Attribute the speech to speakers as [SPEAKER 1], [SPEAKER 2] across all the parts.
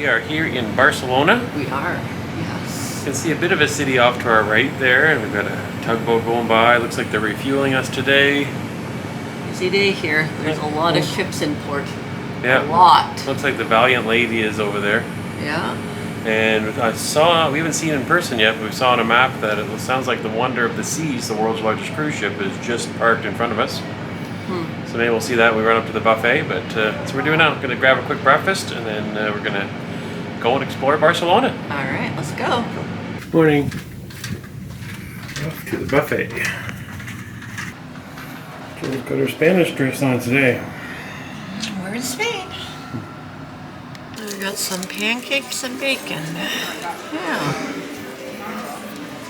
[SPEAKER 1] We are here in Barcelona.
[SPEAKER 2] We are, yes.
[SPEAKER 1] You can see a bit of a city off to our right there, and we've got a tugboat going by. Looks like they're refueling us today.
[SPEAKER 2] Busy day here. There's a lot of ships in port.
[SPEAKER 1] Yeah.
[SPEAKER 2] A lot.
[SPEAKER 1] Looks like the Valiant Lady is over there.
[SPEAKER 2] Yeah.
[SPEAKER 1] And we haven't seen it in person yet, but we saw on a map that it sounds like the Wonder of the Seas, the world's largest cruise ship, is just parked in front of us. So maybe we'll see that when we run up to the buffet, but that's what we're doing now. I'm going to grab a quick breakfast, and then we're going to go and explore Barcelona.
[SPEAKER 2] All right, let's go.
[SPEAKER 1] Morning. Off to the buffet. So we've got our Spanish dress on today.
[SPEAKER 2] We're in Spain. We've got some pancakes and bacon. Yeah.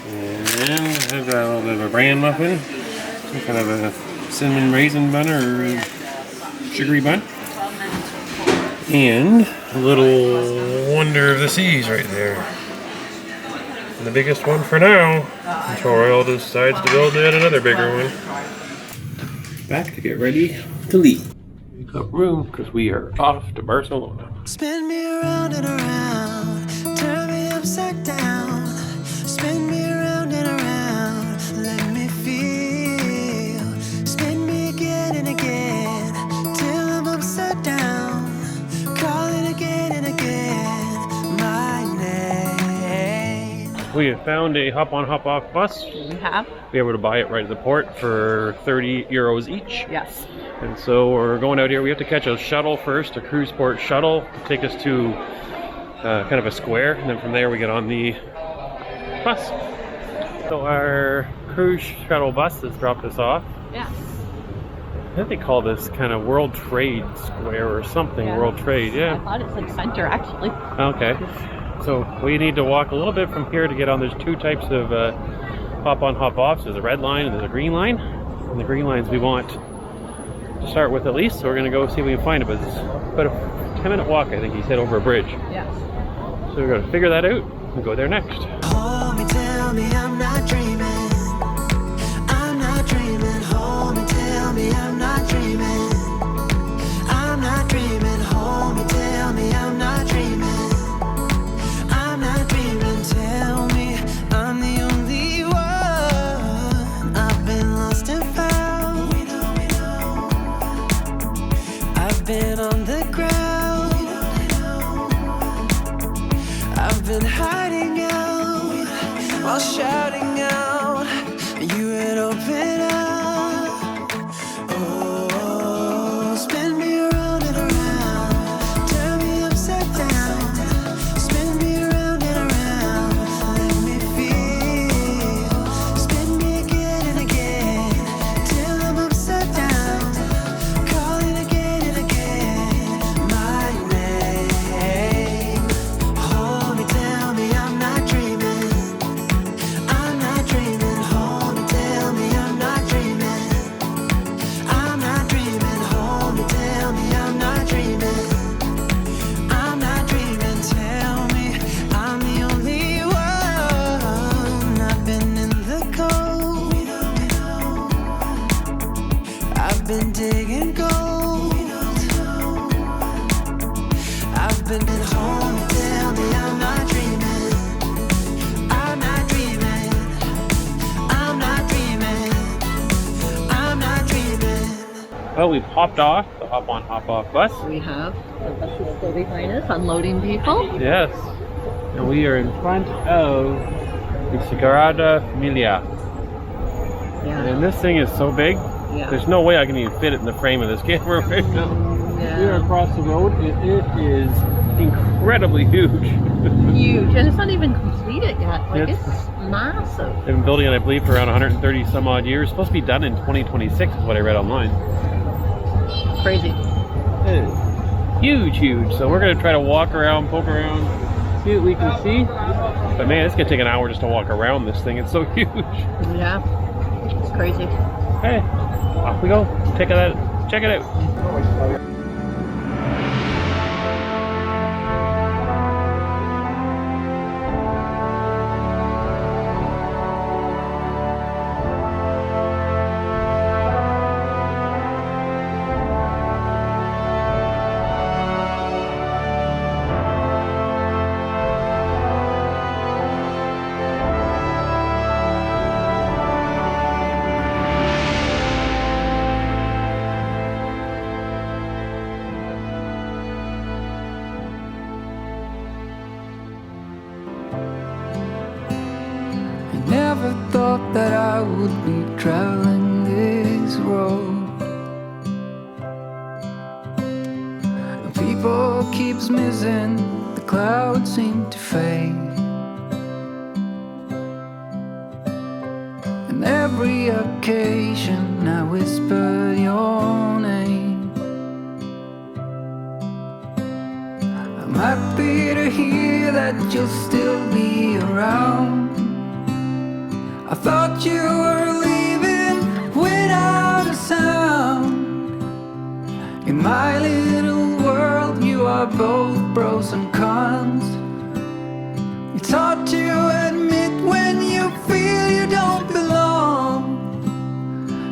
[SPEAKER 1] And I've got a little bit of a bran muffin. Some kind of a cinnamon raisin bun or a sugary bun. And a little Wonder of the Seas right there. And the biggest one for now, until Royal decides to build yet another bigger one. Back to get ready to leave. We've got room because we are off to Barcelona.
[SPEAKER 3] Spin me around and around, turn me upside down. Spin me around and around, let me feel. Spin me again and again, till I'm upside down. Calling again and again, my name.
[SPEAKER 1] We have found a hop-on, hop-off bus.
[SPEAKER 2] We have?
[SPEAKER 1] We were able to buy it right at the port for 30 euros each.
[SPEAKER 2] Yes.
[SPEAKER 1] And so we're going out here. We have to catch a shuttle first, a cruise port shuttle, to take us to kind of a square, and then from there we get on the bus. So our cruise shuttle bus has dropped us off.
[SPEAKER 2] Yes.
[SPEAKER 1] I think they call this kind of World Trade Square or something. Yeah. World Trade, yeah.
[SPEAKER 2] I thought it said center, actually.
[SPEAKER 1] Okay. So we need to walk a little bit from here to get on. There's two types of hop-on, hop-offs. There's a red line and there's a green line. And the green lines we want to start with at least, so we're going to go see if we can find it. But it's about a 10-minute walk, I think he said, over a bridge.
[SPEAKER 2] Yes.
[SPEAKER 1] So we're going to figure that out and go there next.
[SPEAKER 3] Hold me, tell me I'm not dreaming. I'm not dreaming. Hold me, tell me I'm not dreaming. I'm not dreaming. Hold me, tell me I'm not dreaming. I'm not dreaming. Tell me I'm the only one. I've been lost and found. I've been on the ground. I've been hiding out while shouting out. You would open up. Oh, spin me around and around, turn me upside down. Spin me around and around, let me feel. Spin me again and again, till I'm upside down. Calling again and again, my name. Hold me, tell me I'm not dreaming. I'm not dreaming. Hold me, tell me I'm not dreaming. I'm not dreaming. Hold me, tell me I'm not dreaming. I'm not dreaming. Tell me I'm the only one. I've been in the cold. I've been digging gold. I've been at home. Tell me I'm not dreaming. I'm not dreaming. I'm not dreaming. I'm not dreaming.
[SPEAKER 1] Well, we've hopped off the hop-on, hop-off bus.
[SPEAKER 2] We have. The bus is still behind us, unloading people.
[SPEAKER 1] Yes. And we are in front of the Sagrada Familia.
[SPEAKER 2] Yeah.
[SPEAKER 1] And this thing is so big,
[SPEAKER 2] Yeah.
[SPEAKER 1] there's no way I can even fit it in the frame of this camera right now.
[SPEAKER 2] Yeah.
[SPEAKER 1] We are across the road, and it is incredibly huge.
[SPEAKER 2] Huge, and it's not even completed yet. Like,
[SPEAKER 1] Yes.
[SPEAKER 2] it's massive.
[SPEAKER 1] They've been building it, I believe, for around 130 some odd years. It's supposed to be done in 2026 is what I read online.
[SPEAKER 2] Crazy.
[SPEAKER 1] It is huge, huge. So we're going to try to walk around, poke around, see what we can see. But man, it's going to take an hour just to walk around this thing. It's so huge.
[SPEAKER 2] Yeah. It's crazy.
[SPEAKER 1] Hey, off we go. Check it out. Check it out.
[SPEAKER 3] I would be traveling this road. People keeps missing, the clouds seem to fade. And every occasion I whisper your name. I'm happy to hear that you'll still be around. I thought you were leaving without a sound. In my little world you are both pros and cons. It's hard to admit when you feel you don't belong.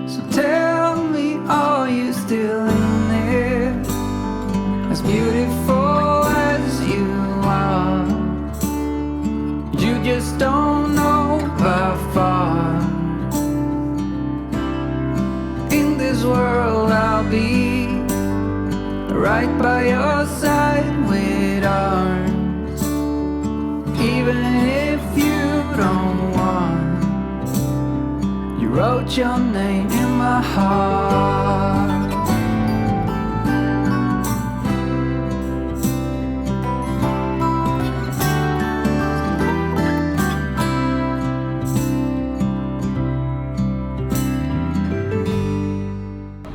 [SPEAKER 3] So tell me, are you still in there? As beautiful as you are, you just don't know how far. In this world I'll be right by your side with arms. Even if you don't want, you wrote your name in my heart.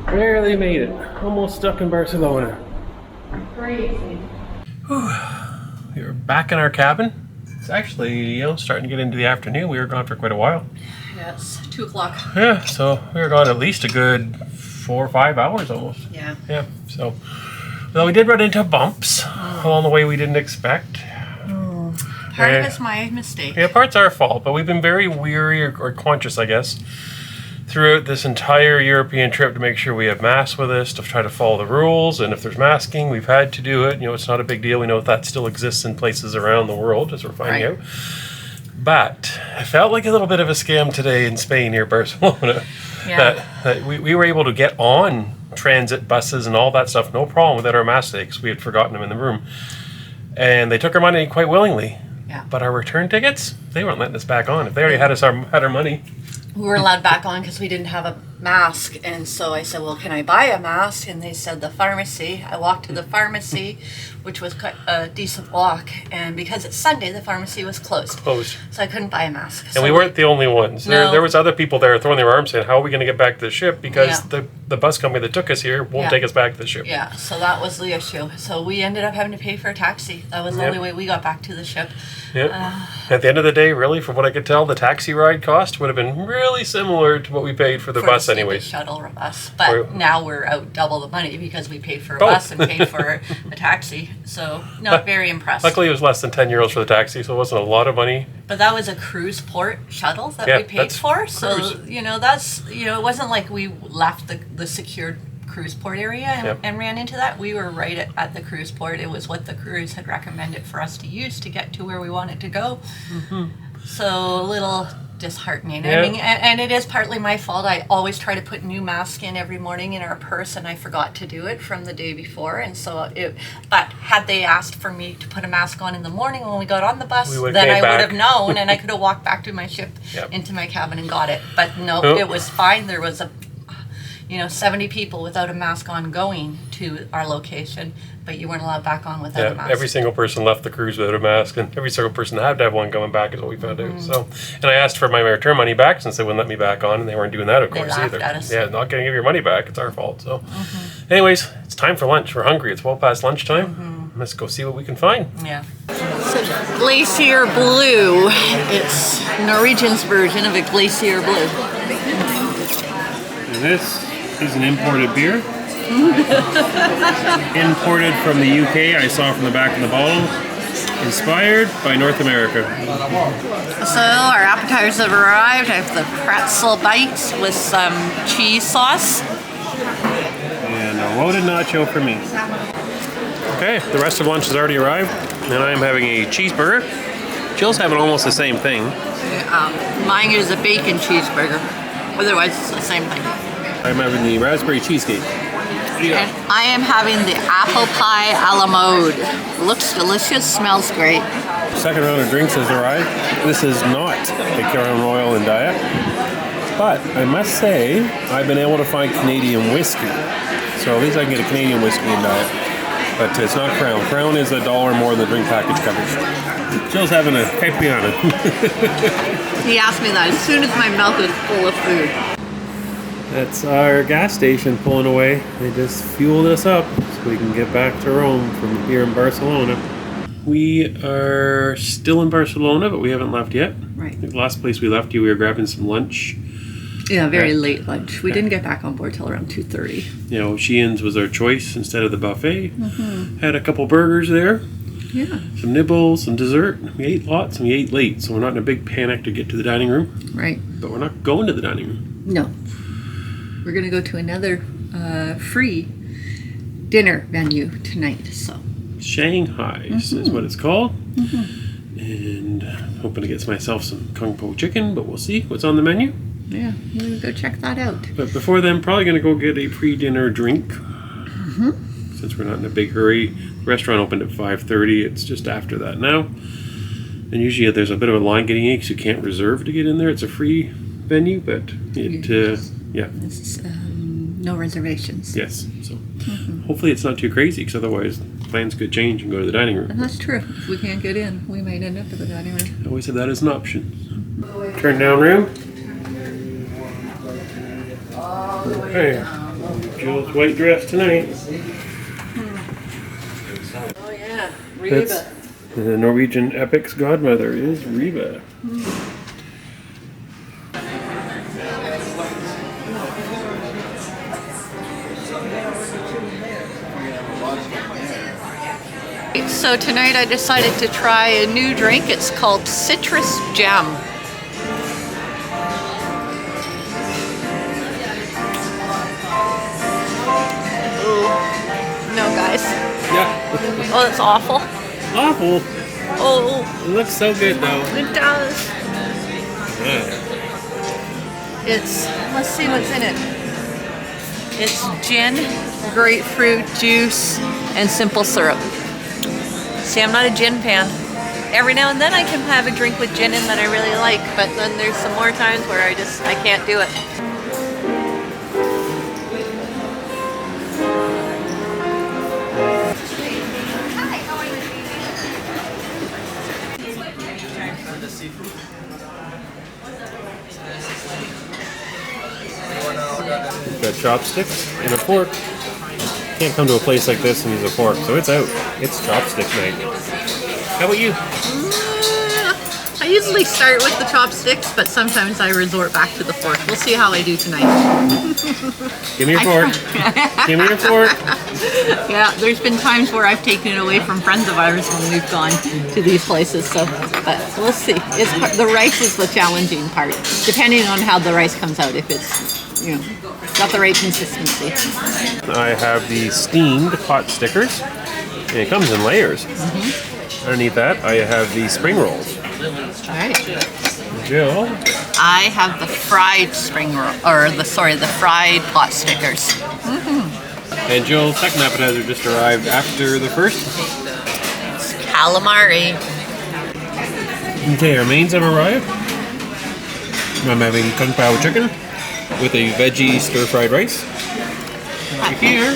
[SPEAKER 1] Barely made it. Almost stuck in Barcelona.
[SPEAKER 2] Crazy.
[SPEAKER 1] We were back in our cabin. It's actually, starting to get into the afternoon. We were gone for quite a while.
[SPEAKER 2] Yes, 2 o'clock.
[SPEAKER 1] Yeah, so we were gone at least a good 4 or 5 hours almost.
[SPEAKER 2] Yeah.
[SPEAKER 1] Yeah, so though we did run into bumps along the way we didn't expect.
[SPEAKER 2] Part of it's my mistake.
[SPEAKER 1] Yeah, part's our fault, but we've been very weary or conscious, I guess, throughout this entire European trip to make sure we have masks with us, to try to follow the rules. And if there's masking, we've had to do it. It's not a big deal. We know that still exists in places around the world, as we're finding out. But it felt like a little bit of a scam today in Spain, here, Barcelona.
[SPEAKER 2] Yeah.
[SPEAKER 1] That we were able to get on transit buses and all that stuff, no problem, without our masks because we had forgotten them in the room. And they took our money quite willingly.
[SPEAKER 2] Yeah.
[SPEAKER 1] But our return tickets, they weren't letting us back on. If they already had our money.
[SPEAKER 2] We were allowed back on because we didn't have a mask, and so I said, well, can I buy a mask? And they said the pharmacy. I walked to the pharmacy, which was quite a decent walk, and because it's Sunday, the pharmacy was closed. So I couldn't buy a mask.
[SPEAKER 1] And we weren't the only ones.
[SPEAKER 2] No.
[SPEAKER 1] There was other people there throwing their arms saying, how are we going to get back to the ship? Because the bus company that took us here won't take us back to the ship.
[SPEAKER 2] Yeah, so that was the issue. So we ended up having to pay for a taxi. That was the only way we got back to the ship.
[SPEAKER 1] At the end of the day, really, from what I could tell, the taxi ride cost would have been really similar to what we paid for the bus anyways.
[SPEAKER 2] Shuttle bus. But now we're out double the money because we paid for a bus and paid for a taxi. So not very impressed.
[SPEAKER 1] Luckily, it was less than €10 for the taxi, so it wasn't a lot of money.
[SPEAKER 2] But that was a cruise port shuttle that we paid for. So, that's, it wasn't like we left the secured cruise port area and ran into that. We were right at the cruise port. It was what the cruise had recommended for us to use to get to where we wanted to go. So a little disheartening. I mean, and it is partly my fault. I always try to put new masks in every morning in our purse, and I forgot to do it from the day before. And so, but had they asked for me to put a mask on in the morning when we got on the bus, then I would have known, and I could have walked back to my ship into my cabin and got it. But no, it was fine. There was 70 people without a mask on going to our location, but you weren't allowed back on without a mask.
[SPEAKER 1] Every single person left the cruise without a mask, and every single person had to have one coming back is what we found out. So, and I asked for my return money back since they wouldn't let me back on, and they weren't doing that, of course, either.
[SPEAKER 2] At us.
[SPEAKER 1] Yeah, not going to give your money back. It's our fault. So, anyways, it's time for lunch. We're hungry. It's well past lunchtime. Let's go see what we can find.
[SPEAKER 2] Yeah. So, Glacier Blue. It's Norwegian's version of a Glacier Blue.
[SPEAKER 1] And this is an imported beer. Imported from the UK, I saw from the back of the bottle. Inspired by North America.
[SPEAKER 2] So our appetizers have arrived. I have the pretzel bites with some cheese sauce.
[SPEAKER 1] And a loaded nacho for me. Okay, the rest of lunch has already arrived, and I am having a cheeseburger. Jill's having almost the same thing.
[SPEAKER 2] Mine is a bacon cheeseburger. Otherwise, it's the same thing.
[SPEAKER 1] I'm having the raspberry cheesecake.
[SPEAKER 2] And I am having the apple pie a la mode. Looks delicious, smells great.
[SPEAKER 1] Second round of drinks has arrived. This is not a Crown Royal and Diet. But I must say, I've been able to find Canadian whiskey. So at least I can get a Canadian whiskey and diet. But it's not Crown. Crown is $1 more than the drink package covers. Jill's having a caipirinha.
[SPEAKER 2] He asked me that as soon as my mouth is full of food.
[SPEAKER 1] That's our gas station pulling away. They just fueled us up so we can get back to Rome from here in Barcelona. We are still in Barcelona, but we haven't left yet.
[SPEAKER 2] Right.
[SPEAKER 1] The last place we left you, we were grabbing some lunch.
[SPEAKER 2] Yeah, very late lunch. We didn't get back on board till around 2:30.
[SPEAKER 1] You know, Sheehan's was our choice instead of the buffet. Had a couple burgers there.
[SPEAKER 2] Yeah.
[SPEAKER 1] Some nibbles, some dessert. We ate lots and we ate late, so we're not in a big panic to get to the dining room.
[SPEAKER 2] Right.
[SPEAKER 1] But we're not going to the dining room.
[SPEAKER 2] No. We're going to go to another free dinner venue tonight, so.
[SPEAKER 1] Shanghais is what it's called. And I'm hoping to get myself some Kung Po chicken, but we'll see what's on the menu.
[SPEAKER 2] Yeah, we're going to go check that out.
[SPEAKER 1] But before then, probably going to go get a pre-dinner drink. Since we're not in a big hurry. The restaurant opened at 5:30. It's just after that now. And usually there's a bit of a line getting in because you can't reserve to get in there. It's a free venue, but it, yeah.
[SPEAKER 2] It's, no reservations.
[SPEAKER 1] Yes. So hopefully it's not too crazy because otherwise plans could change and go to the dining room.
[SPEAKER 2] And that's true. If we can't get in, we might end up at the dining room.
[SPEAKER 1] I always have that as an option. Turn down room. Okay. Jill's white dress tonight.
[SPEAKER 2] Oh yeah, Reba.
[SPEAKER 1] That's the Norwegian Epic's godmother is Reba.
[SPEAKER 2] So tonight I decided to try a new drink. It's called Citrus Jam. No, guys.
[SPEAKER 1] Yeah.
[SPEAKER 2] Oh, it's awful.
[SPEAKER 1] Awful.
[SPEAKER 2] Oh,
[SPEAKER 1] It looks so good though.
[SPEAKER 2] it does.
[SPEAKER 1] Yeah.
[SPEAKER 2] It's, let's see what's in it. It's gin, grapefruit juice, and simple syrup. See, I'm not a gin fan. Every now and then I can have a drink with gin in that I really like, but then there's some more times where I can't do it.
[SPEAKER 1] Got chopsticks and a fork. Can't come to a place like this and use a fork, so it's out. It's chopstick night. How about you?
[SPEAKER 2] I usually start with the chopsticks, but sometimes I resort back to the fork. We'll see how I do tonight.
[SPEAKER 1] Give me your fork. Give me your fork.
[SPEAKER 2] Yeah, there's been times where I've taken it away from friends of ours when we've gone to these places, so, but we'll see. The rice is the challenging part, depending on how the rice comes out, if it's, you know, got the right consistency.
[SPEAKER 1] I have the steamed pot stickers, and it comes in layers. Underneath that, I have the spring rolls.
[SPEAKER 2] All right.
[SPEAKER 1] Jill?
[SPEAKER 2] I have the fried spring roll, or the fried pot stickers.
[SPEAKER 1] And Jill's second appetizer just arrived after the first.
[SPEAKER 2] It's calamari.
[SPEAKER 1] Okay, our mains have arrived. I'm having Kung Pao chicken with a veggie stir-fried rice. Over here,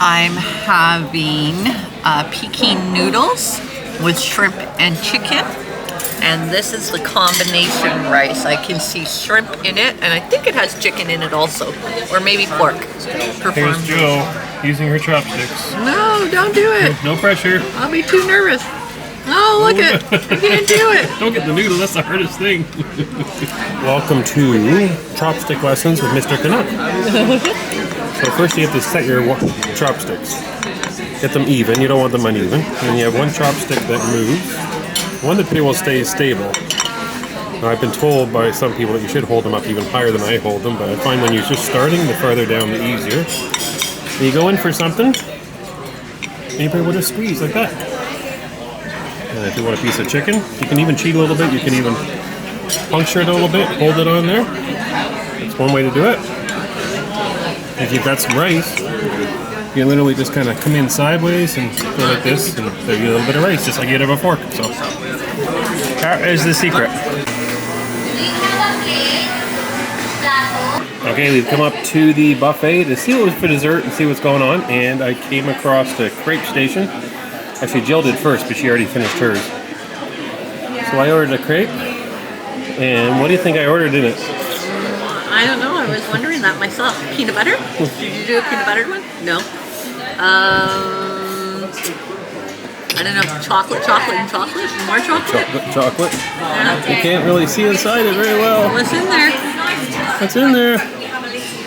[SPEAKER 2] I'm having Peking noodles with shrimp and chicken. And this is the combination rice. I can see shrimp in it, and I think it has chicken in it also. Or maybe pork.
[SPEAKER 1] here's Jill using her chopsticks.
[SPEAKER 2] No, don't do it.
[SPEAKER 1] No pressure.
[SPEAKER 2] I'll be too nervous. Oh, look it. I can't do it.
[SPEAKER 1] Don't get the noodle, that's the hardest thing. Welcome to chopstick lessons with Mr. Canuck. So first you have to set your chopsticks. Get them even, you don't want them uneven. And you have one chopstick that moves, one that will stay stable. Now I've been told by some people that you should hold them up even higher than I hold them, but I find when you're just starting, the farther down the easier. And you go in for something, anybody will just squeeze like that. And if you want a piece of chicken, you can even cheat a little bit. You can even puncture it a little bit, hold it on there. That's one way to do it. If you've got some rice, you literally just kind of come in sideways and go like this, and there's a little bit of rice, just like you'd have a fork. So that is the secret. Okay, we've come up to the buffet to see what was for dessert and see what's going on, and I came across the crepe station. Actually, Jill did first, but she already finished hers. So I ordered a crepe, and what do you think I ordered in it?
[SPEAKER 2] I don't know. I was wondering that myself. Peanut butter? Did you do a peanut buttered one? No. I don't know. Chocolate, and chocolate? More chocolate?
[SPEAKER 1] Chocolate.
[SPEAKER 2] Yeah.
[SPEAKER 1] You can't really see inside it very well.
[SPEAKER 2] What's in there?
[SPEAKER 1] What's in there?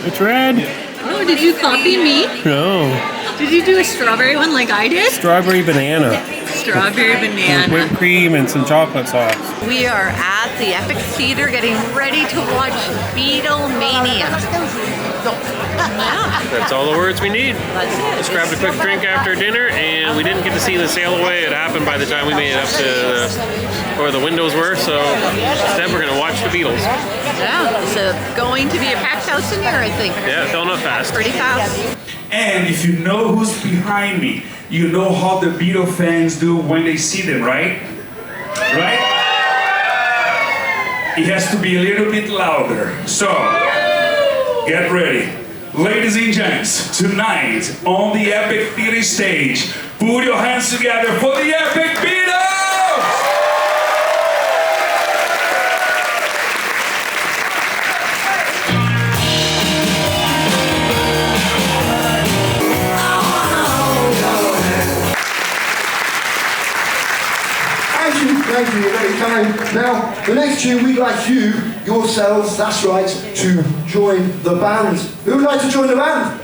[SPEAKER 1] It's red.
[SPEAKER 2] Oh, did you copy me?
[SPEAKER 1] No.
[SPEAKER 2] Did you do a strawberry one like I did?
[SPEAKER 1] Strawberry banana.
[SPEAKER 2] Strawberry banana.
[SPEAKER 1] Whipped cream and some chocolate sauce.
[SPEAKER 2] We are at the Epic Theater getting ready to watch Beatlemania. Yeah,
[SPEAKER 1] That's all the words we need.
[SPEAKER 2] that's it.
[SPEAKER 1] Just grabbed a quick drink after dinner, and we didn't get to see the sail away. It happened by the time we made it up to where the windows were, so instead we're going to watch the Beatles.
[SPEAKER 2] Yeah, it's going to be a packed house in here, I think.
[SPEAKER 1] Yeah, filling up fast.
[SPEAKER 2] Pretty fast.
[SPEAKER 4] And if you know who's behind me, you know how the Beatles fans do when they see them, right? Right? It has to be a little bit louder. So, get ready. Ladies and gents, tonight on the Epic Theater stage, put your hands together for the Epic Beatles!
[SPEAKER 5] Thank you, you're very kind. Now, the next tune, we'd like you, yourselves, that's right, to join the band. Who would like to join the band?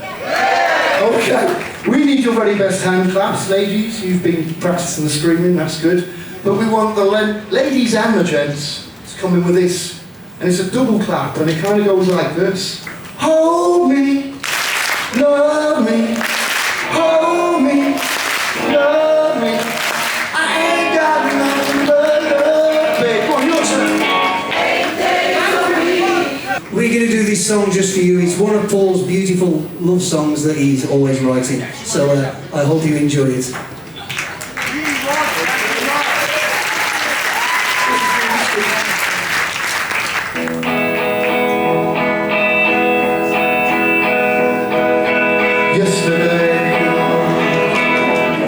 [SPEAKER 5] Okay, we need your very best hand claps, ladies. You've been practicing the screaming, that's good. But we want the ladies and the gents to come in with this. And it's a double clap, and it kind of goes like this. Hold me, love me, hold me, love me. I ain't got nothing but love, babe. Go on, your turn.
[SPEAKER 6] We're going to do this song just for you. It's one of Paul's beautiful love songs that he's always writing. So I hope you enjoy it.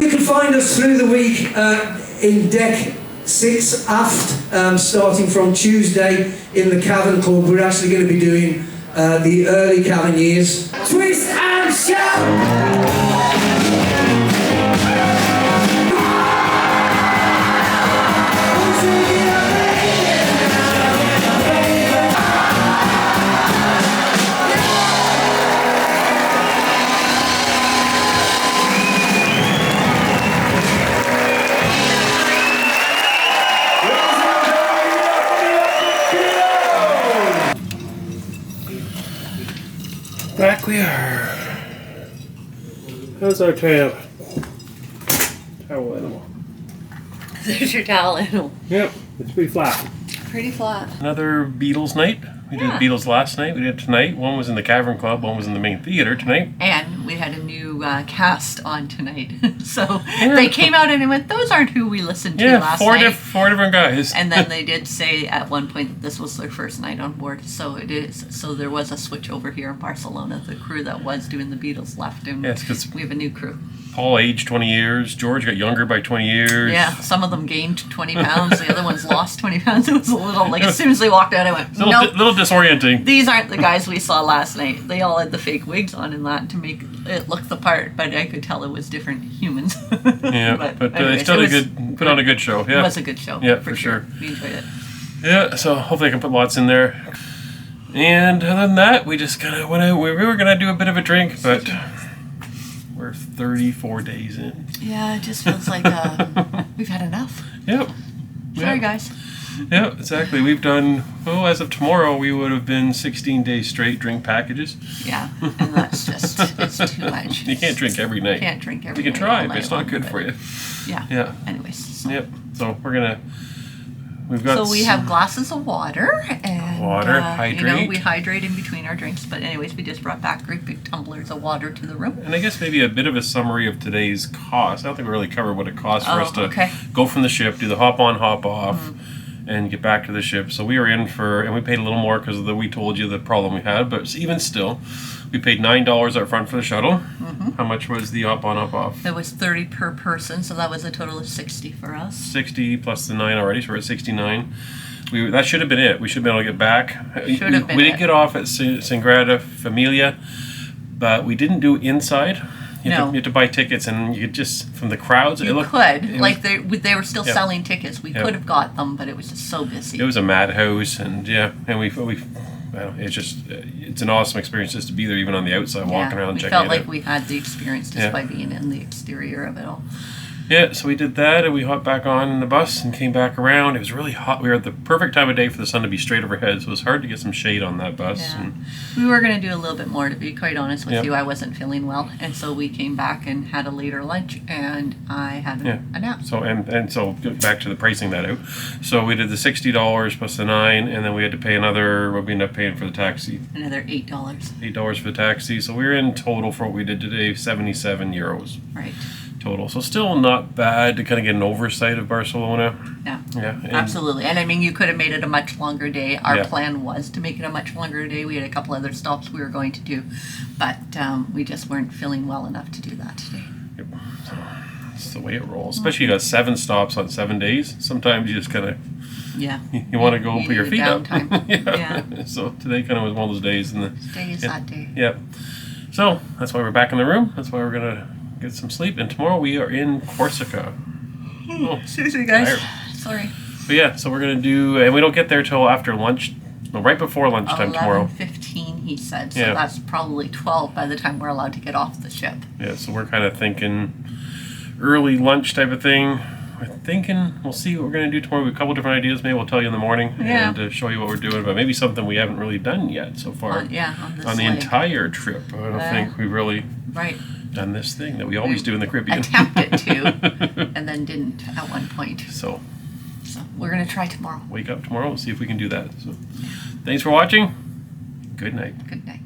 [SPEAKER 6] You can find us through the week in deck 6 aft, starting from Tuesday in the Cavern Club. We're actually going to be doing the early Cavern years. Twist and shout!
[SPEAKER 1] Back we are. How's our towel animal?
[SPEAKER 2] There's your towel animal.
[SPEAKER 1] Yep, it's pretty flat.
[SPEAKER 2] Pretty flat.
[SPEAKER 1] Another Beatles night. We did Beatles last night. We did it tonight. One was in the Cavern Club. One was in the main theater tonight.
[SPEAKER 2] And we had a new cast on tonight. So they came out and went, those aren't who we listened to last night.
[SPEAKER 1] Four different guys.
[SPEAKER 2] And then they did say at one point that this was their first night on board. So it is. So there was a switch over here in Barcelona. The crew that was doing the Beatles left, and
[SPEAKER 1] Yes, 'cause
[SPEAKER 2] we have a new crew.
[SPEAKER 1] Paul aged 20 years. George got younger by 20 years.
[SPEAKER 2] Yeah, some of them gained 20 pounds. The other ones lost 20 pounds. It was a little, like, as soon as they walked out, I went, nope.
[SPEAKER 1] Little disorienting.
[SPEAKER 2] These aren't the guys we saw last night. They all had the fake wigs on and that to make it look the part, but I could tell it was different humans.
[SPEAKER 1] Yeah, but
[SPEAKER 2] anyways,
[SPEAKER 1] still
[SPEAKER 2] it was
[SPEAKER 1] put on a good show. Yeah,
[SPEAKER 2] It was a good show.
[SPEAKER 1] Yeah, for sure.
[SPEAKER 2] We enjoyed it.
[SPEAKER 1] Yeah, so hopefully I can put lots in there. And other than that, we just kind of went out. We were gonna do a bit of a drink, but we're 34 days in.
[SPEAKER 2] Yeah, it just feels like we've had enough.
[SPEAKER 1] Yep.
[SPEAKER 2] Sorry,
[SPEAKER 1] Yep.
[SPEAKER 2] guys.
[SPEAKER 1] Yeah, exactly. We've done, as of tomorrow, we would have been 16 days straight drink packages.
[SPEAKER 2] Yeah, and that's just, it's too much.
[SPEAKER 1] You can't drink every night.
[SPEAKER 2] Can't drink every
[SPEAKER 1] You
[SPEAKER 2] night.
[SPEAKER 1] can try,
[SPEAKER 2] all
[SPEAKER 1] but it's
[SPEAKER 2] night
[SPEAKER 1] not good
[SPEAKER 2] long,
[SPEAKER 1] for you.
[SPEAKER 2] Yeah.
[SPEAKER 1] Yeah.
[SPEAKER 2] Anyways. So.
[SPEAKER 1] Yep. So we've got.
[SPEAKER 2] So we have glasses of water and
[SPEAKER 1] Water,
[SPEAKER 2] hydrate. We hydrate in between our drinks. But anyways, we just brought back great big tumblers of water to the room.
[SPEAKER 1] And I guess maybe a bit of a summary of today's cost. I don't think we really covered what it costs for us to
[SPEAKER 2] okay.
[SPEAKER 1] go from the ship, do the hop on, hop off, and get back to the ship. So we were in for, and we paid a little more because we told you the problem we had, but even still, we paid $9 up front for the shuttle. How much was the up on, up off?
[SPEAKER 2] It was 30 per person, so that was a total of 60 for us.
[SPEAKER 1] 60 plus the 9 already, so we're at 69. That should have been it. We should have been able to get back.
[SPEAKER 2] Should have been
[SPEAKER 1] We did get off at Sagrada Familia, but we didn't do inside. You had to buy tickets, and you could just, from the crowds,
[SPEAKER 2] they were still selling tickets. We could have got them, but it was just so busy.
[SPEAKER 1] It was a madhouse, and it's an awesome experience just to be there, even on the outside, walking around, checking it out.
[SPEAKER 2] We felt like we had the experience just by being in the exterior of it all.
[SPEAKER 1] Yeah, so we did that, and we hopped back on the bus and came back around. It was really hot. We were at the perfect time of day for the sun to be straight overhead, so it was hard to get some shade on that bus.
[SPEAKER 2] Yeah.
[SPEAKER 1] And
[SPEAKER 2] we were going to do a little bit more, to be quite honest with you. I wasn't feeling well, and so we came back and had a later lunch, and I had a nap.
[SPEAKER 1] So so back to the pricing that out. So we did the $60 plus the 9, and then we had to pay another. What we ended up paying for the taxi?
[SPEAKER 2] Another $8.
[SPEAKER 1] $8 for the taxi. So we were in total for what we did today, €77.
[SPEAKER 2] Right.
[SPEAKER 1] Total. So still not bad to kind of get an oversight of Barcelona.
[SPEAKER 2] Yeah.
[SPEAKER 1] Yeah.
[SPEAKER 2] Absolutely. And I mean, you could have made it a much longer day. Our plan was to make it a much longer day. We had a couple other stops we were going to do, but we just weren't feeling well enough to do that today.
[SPEAKER 1] Yep. So that's the way it rolls. Especially you got 7 stops on 7 days. Sometimes you just kind of you want to go put your feet up. Yeah. So today kind of was one of those days.
[SPEAKER 2] Today is that day.
[SPEAKER 1] Yep. So that's why we're back in the room. That's why we're gonna get some sleep, and tomorrow we are in Corsica.
[SPEAKER 2] Seriously, guys.
[SPEAKER 1] Tired.
[SPEAKER 2] Sorry.
[SPEAKER 1] But yeah, so we're gonna do, and we don't get there till after lunch. No, right before lunchtime tomorrow.
[SPEAKER 2] 11:15, he said. So that's probably 12 by the time we're allowed to get off the ship.
[SPEAKER 1] Yeah, so we're kind of thinking early lunch type of thing. We're thinking we'll see what we're gonna do tomorrow. We have a couple different ideas. Maybe we'll tell you in the morning and show you what we're doing. But maybe something we haven't really done yet so far.
[SPEAKER 2] On
[SPEAKER 1] the entire trip. I don't think we've really done this thing that we always do in the Caribbean.
[SPEAKER 2] Attempted to, and then didn't at one point.
[SPEAKER 1] So
[SPEAKER 2] we're going to try tomorrow.
[SPEAKER 1] Wake up tomorrow and see if we can do that. So thanks for watching. Good night.
[SPEAKER 2] Good night.